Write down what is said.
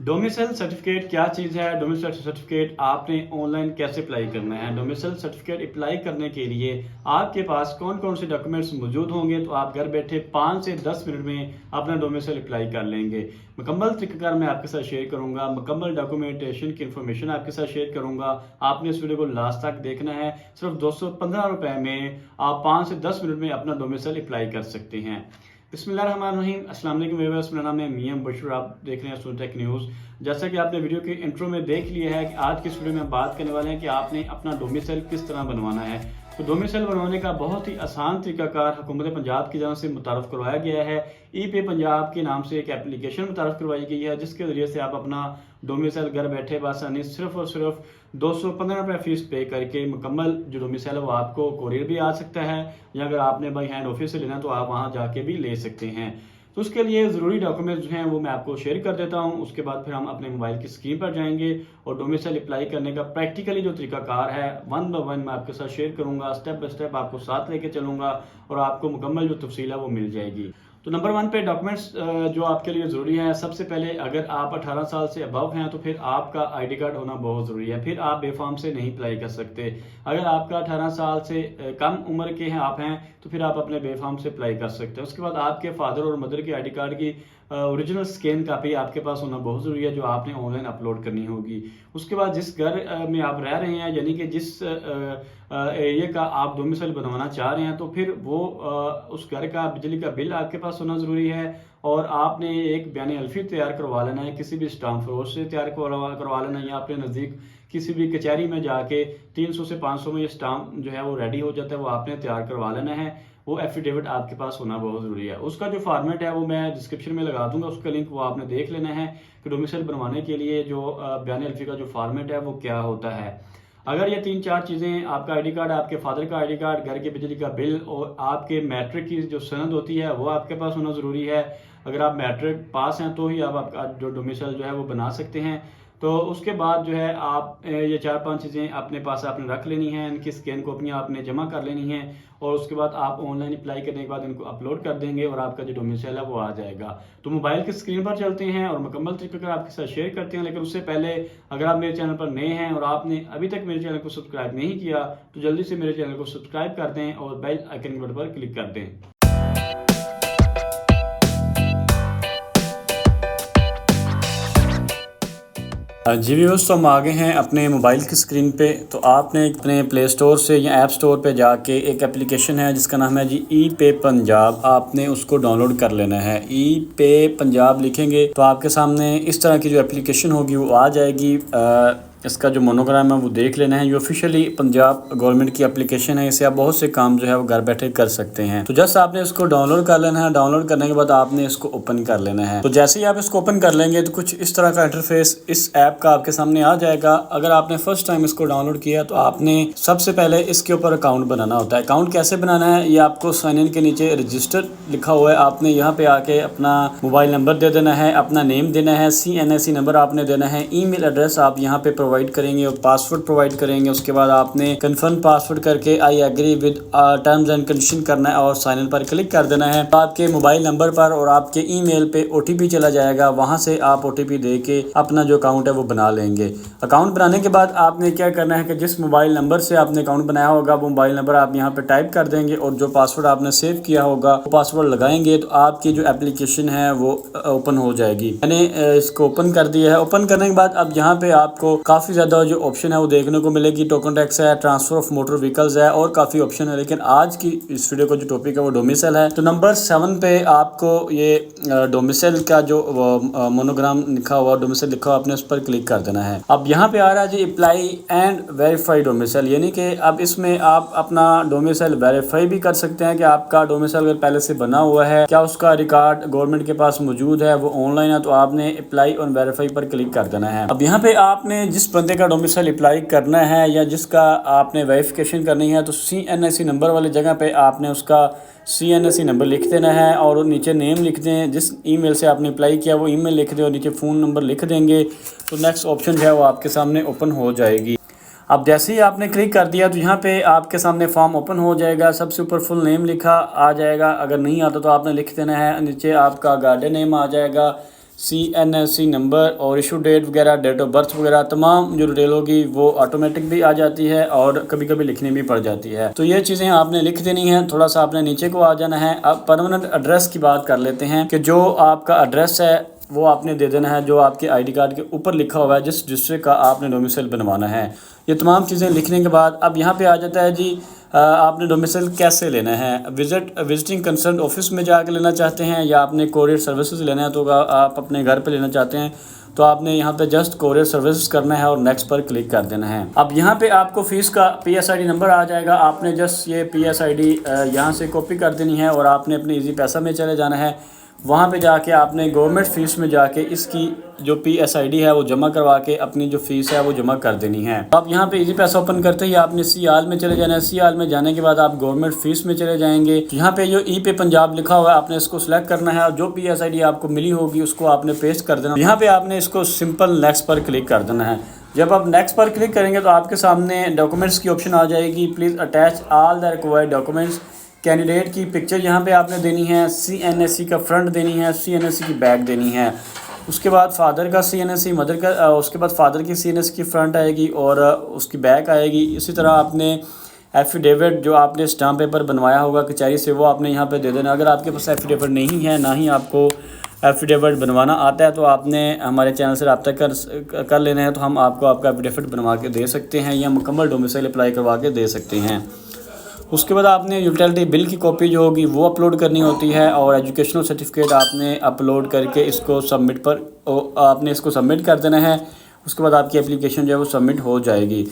Domicile certificate क्या चीज़ है? Domicile certificate आपने ऑनलाइन कैसे अप्लाई करना है? डोमिसाइल सर्टिफिकेट अप्लाई करने के लिए आपके पास कौन कौन से डॉक्यूमेंट्स मौजूद होंगे, तो आप घर बैठे 5 से 10 मिनट में अपना डोमिसाइल अप्लाई कर लेंगे। मुकम्मल तरीक़ाकार मैं आपके साथ शेयर करूंगा, मुकम्मल डॉक्यूमेंटेशन की इन्फॉर्मेशन आपके साथ शेयर करूंगा। आपने इस वीडियो को लास्ट तक देखना है। सिर्फ 215 रुपये में आप 5 से 10 मिनट में अपना डोमिसाइल अप्लाई कर सकते हैं। बिस्मिल्लाहिर्रहमानिर्रहीम, अस्सलाम वालेकुम व्यूअर्स, मेरा नाम है मियां बशर। आप देख रहे हैं सुनटेक न्यूज़। जैसा कि आपने वीडियो के इंट्रो में देख लिया है कि आज की इस वीडियो में हम बात करने वाले हैं कि आपने अपना डोमिसाइल किस तरह बनवाना है। तो डोमिसाइल बनवाने का बहुत ही आसान तरीकाकार हुकूमत पंजाब की जानब से मुतारफ़ करवाया गया है। ई पे पंजाब के नाम से एक एप्लीकेशन मुतारफ़ करवाई गई है, जिसके ज़रिए से आप अपना डोमिसाइल घर बैठे बासानी सिर्फ और सिर्फ 215 रुपये फ़ीस पे करके मुकम्मल जो डोमिसाइल है वो आपको कोरियर भी आ सकता है, या अगर आपने बाई हैंड ऑफिस से लेना तो आप वहाँ जाके भी ले सकते हैं। तो उसके लिए ज़रूरी डॉक्यूमेंट्स जो हैं वो मैं आपको शेयर कर देता हूं। उसके बाद फिर हम अपने मोबाइल की स्क्रीन पर जाएंगे और डोमिसाइल अप्लाई करने का प्रैक्टिकली जो तरीकाकार है वन बाय वन मैं आपके साथ शेयर करूंगा। स्टेप बाय स्टेप आपको साथ लेके चलूंगा और आपको मुकम्मल जो तफसील है वो मिल जाएगी। तो नंबर 1 पे डॉक्यूमेंट्स जो आपके लिए ज़रूरी है, सबसे पहले अगर आप 18 साल से अबव हैं तो फिर आपका आईडी कार्ड होना बहुत ज़रूरी है। फिर आप बेफाम से नहीं अप्लाई कर सकते। अगर आपका 18 साल से कम उम्र के हैं आप हैं तो फिर आप अपने बेफाम से अप्लाई कर सकते हैं। उसके बाद आपके फादर और मदर के आईडी कार्ड की ओरिजिनल स्कैन कापी आपके पास होना बहुत ज़रूरी है, जो आपने ऑनलाइन अपलोड करनी होगी। उसके बाद जिस घर में आप रह रहे हैं, यानी कि जिस एरिया का आप डोमिसाइल बनवाना चाह रहे हैं, तो फिर वो उस घर का बिजली का बिल आपके पास होना ज़रूरी है। और आपने एक बयान अल्फी तैयार करवा लेना है, किसी भी स्टाम्प फरोश से तैयार करवा लेना है, या अपने नज़दीक किसी भी कचहरी में जाके 300 से 500 में ये स्टाम्प जो है वो रेडी हो जाता है, वो आपने तैयार करवा लेना है। वो एफिडेविट आपके पास होना बहुत ज़रूरी है। उसका जो फॉर्मेट है वो मैं डिस्क्रिप्शन में लगा दूंगा, उसका लिंक वो आपने देख लेना है कि डोमिसाइल बनवाने के लिए जो बयान अल्फी का जो फॉर्मेट है वो क्या होता है। अगर ये 3-4 चीज़ें, आपका आईडी कार्ड, आपके फादर का आईडी कार्ड, घर के बिजली का बिल और आपके मैट्रिक की जो सनद होती है वो आपके पास होना ज़रूरी है। अगर आप मैट्रिक पास हैं तो ही आप आपका जो डोमिसाइल जो है वो बना सकते हैं। तो उसके बाद जो है आप ये 4-5 चीज़ें अपने पास आपने रख लेनी हैं, इनकी स्कैन कॉपियाँ आपने जमा कर लेनी हैं और उसके बाद आप ऑनलाइन अप्लाई करने के बाद इनको अपलोड कर देंगे और आपका जो डोमिसाइल है वो आ जाएगा। तो मोबाइल की स्क्रीन पर चलते हैं और मुकम्मल तरीके का आपके साथ शेयर करते हैं। लेकिन उससे पहले अगर आप मेरे चैनल पर नए हैं और आपने अभी तक मेरे चैनल को सब्सक्राइब नहीं किया तो जल्दी से मेरे चैनल को सब्सक्राइब कर दें और बेल आइकन बटन पर क्लिक कर दें। जी व्यूअर्स, तो हम आ गए हैं अपने मोबाइल की स्क्रीन पे। तो आपने अपने प्ले स्टोर से या ऐप स्टोर पे जाके एक एप्लीकेशन है जिसका नाम है जी ई पे पंजाब, आपने उसको डाउनलोड कर लेना है। ई पे पंजाब लिखेंगे तो आपके सामने इस तरह की जो एप्लीकेशन होगी वो आ जाएगी। इसका जो मोनोग्राम है वो देख लेना है। ये ऑफिशियली पंजाब गवर्नमेंट की एप्लीकेशन है, इससे आप बहुत से काम जो है वो घर बैठे कर सकते हैं। तो जस्ट आपने इसको डाउनलोड कर लेना है। डाउनलोड करने के बाद आपने इसको ओपन कर लेना है। तो जैसे ही आप इसको ओपन कर लेंगे तो कुछ इस तरह का इंटरफेस इस ऐप का आपके सामने आ जाएगा। अगर आपने फर्स्ट टाइम इसको डाउनलोड किया तो आपने सबसे पहले इसके ऊपर अकाउंट बनाना होता है। अकाउंट कैसे बनाना है ये आपको साइन इन के नीचे रजिस्टर लिखा हुआ है, आपने यहाँ पे आके अपना मोबाइल नंबर दे देना है, अपना नेम देना है, CNSE नंबर आपने देना है, ईमेल एड्रेस आप यहाँ पे प्रोवाइड करेंगे और पासवर्ड प्रोवाइड करेंगे। उसके बाद आपने कन्फर्म पासवर्ड करके I agree with terms and condition करना है और साइन इन पर क्लिक कर देना है। तो आपके मोबाइल नंबर पर और आपके ईमेल पे OTP चला जाएगा, वहां से आप OTP दे के अपना जो अकाउंट है वो बना लेंगे। अकाउंट बनाने के बाद आपने क्या करना है कि जिस मोबाइल नंबर से आपने अकाउंट बनाया होगा वो मोबाइल नंबर आप यहाँ पे टाइप कर देंगे और जो पासवर्ड आपने सेव किया होगा वो पासवर्ड लगाएंगे तो आपकी जो एप्लीकेशन है वो ओपन हो जाएगी। मैंने इसको ओपन कर दिया है। ओपन करने के बाद अब यहाँ पे आपको काफ़ी ज़्यादा जो ऑप्शन है वो देखने को मिलेगी। टोकन टैक्स है, ट्रांसफर ऑफ मोटर व्हीकल्स है और काफ़ी ऑप्शन है। लेकिन आज की इस वीडियो का जो टॉपिक है वो डोमिसाइल है। तो नंबर 7 पे आपको ये डोमिसाइल का जो मोनोग्राम लिखा हुआ, डोमिसाइल लिखा हुआ, आपने उस पर क्लिक कर देना है। अब यहाँ पे आ रहा है जी अप्लाई एंड वेरीफाई डोमिसाइल, यानी कि अब इसमें आप अपना डोमिसाइल वेरीफाई भी कर सकते हैं कि आपका डोमिसाइल अगर पहले से बना हुआ है, क्या उसका रिकॉर्ड गवर्नमेंट के पास मौजूद है, वो ऑनलाइन है, तो आपने अप्लाई और वेरीफाई पर क्लिक कर देना है। अब यहाँ पे आपने जिस बंदे का डोमिसाइल अप्लाई करना है या जिसका आपने वेरिफिकेशन करनी है तो CNSE नंबर वाली जगह पे आपने उसका CNSE नंबर लिख देना है और नीचे नेम लिख दें। जिस ईमेल से आपने अप्लाई किया वो ईमेल लिख दें और नीचे फ़ोन नंबर लिख देंगे। तो नेक्स्ट ऑप्शन जो है वो आपके सामने ओपन हो जाएगी। अब जैसे ही आपने क्लिक कर दिया तो यहाँ पे आपके सामने फॉर्म ओपन हो जाएगा। सबसे ऊपर फुल नेम लिखा आ जाएगा, अगर नहीं आता तो आपने लिख देना है। नीचे आपका गार्डन नेम आ जाएगा, CNSC नंबर और इशू डेट वगैरह, डेट ऑफ बर्थ वगैरह तमाम जो डिटेल होगी वो ऑटोमेटिक भी आ जाती है और कभी कभी लिखनी भी पड़ जाती है। तो ये चीज़ें आपने लिख देनी है। थोड़ा सा आपने नीचे को आ जाना है। अब परमानेंट एड्रेस की बात कर लेते हैं कि जो आपका एड्रेस है वो आपने दे देना है जो आपके आईडी कार्ड के ऊपर लिखा हुआ है, जिस डिस्ट्रिक्ट का आपने डोमिसाइल बनवाना है। ये तमाम चीज़ें लिखने के बाद अब यहाँ पे आ जाता है जी आपने डोमिसाइल कैसे लेना है। विजिटिंग कंसर्न ऑफिस में जाकर लेना चाहते हैं या आपने कोरियर सर्विसेज लेना है, तो आप अपने घर पे लेना चाहते हैं तो आपने यहाँ पे जस्ट कोरियर सर्विसेज करना है और नेक्स्ट पर क्लिक कर देना है। अब यहाँ पे आपको फ़ीस का PSID नंबर आ जाएगा। आपने जस्ट ये PSID यहाँ से कॉपी कर देनी है और आपने अपने ईजी पैसा में चले जाना है। वहाँ पे जाके आपने गवर्नमेंट फ़ीस में जाके इसकी जो PSID है वो जमा करवा के अपनी जो फ़ीस है वो जमा कर देनी है। अब यहाँ पे इजी पैसा ओपन करते ही आपने सियाल में चले जाना है। सियाल में जाने के बाद आप गवर्नमेंट फ़ीस में चले जाएंगे। यहाँ पे जो ई पे पंजाब लिखा हुआ है आपने इसको सिलेक्ट करना है और जो PSID आपको मिली होगी उसको आपने पेस्ट कर देना। यहाँ पे आपने इसको सिंपल नेक्स्ट पर क्लिक कर देना है। जब आप नेक्स्ट पर क्लिक करेंगे तो आपके सामने डॉक्यूमेंट्स की ऑप्शन आ जाएगी। Please attach all the required documents. Candidate की पिक्चर यहाँ पे आपने देनी है, CNSC का फ्रंट देनी है, CNSC की बैक देनी है। उसके बाद फादर का CNSC, मदर का उसके बाद फादर की CNSC की फ्रंट आएगी और उसकी बैक आएगी। इसी तरह आपने एफिडेविट जो आपने स्टाम्प पेपर बनवाया होगा कचहरी से वो आपने यहाँ पे दे देना। अगर आपके पास एफिडेविट नहीं है, ना ही आपको एफिडेविट बनवाना आता है, तो आपने हमारे चैनल से रब्ता कर लेना है, तो हम आपको आपका एफिडेविट बनवा के दे सकते हैं या मुकम्मल डोमिसाइल अप्लाई करवा के दे सकते हैं। उसके बाद आपने यूटिलिटी बिल की कॉपी जो होगी वो अपलोड करनी होती है और एजुकेशनल सर्टिफिकेट आपने अपलोड करके इसको सबमिट कर देना है। उसके बाद आपकी एप्लीकेशन जो है वो सबमिट हो जाएगी।